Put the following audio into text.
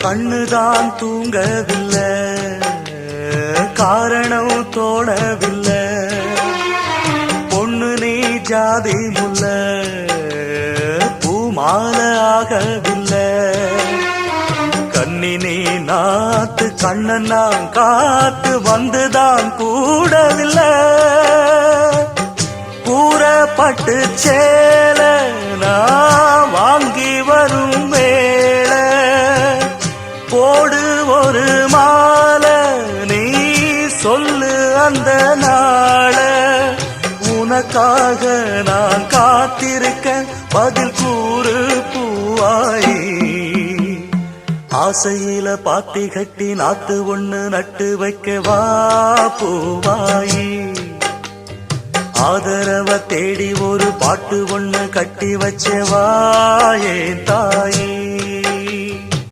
கண்ணுதான் தூங்கவில்லை, காரணம் தோணவில்லை. பொண்ணு நீ ஜாதி முல்ல, பூமால ஆகவில்லை. கண்ணி நீ நாத்து, கண்ணன் நான் காத்து வந்துதான் கூடவில்லை. கூறப்பட்டு சேல நான் வாங்கி வரும் வேள, போடு ஒரு மாலை நீ சொல்லு அந்த நாள. உனக்காக நான் காத்திருக்க பதில் கூறு பூவாயி. ஆசையில பாத்தி கட்டி நாத்து ஒண்ணு நட்டு வைக்க வா பூவாயி. ஆதரவ தேடி ஒரு பாட்டு ஒண்ணு கட்டி வச்ச வா என் தாயே.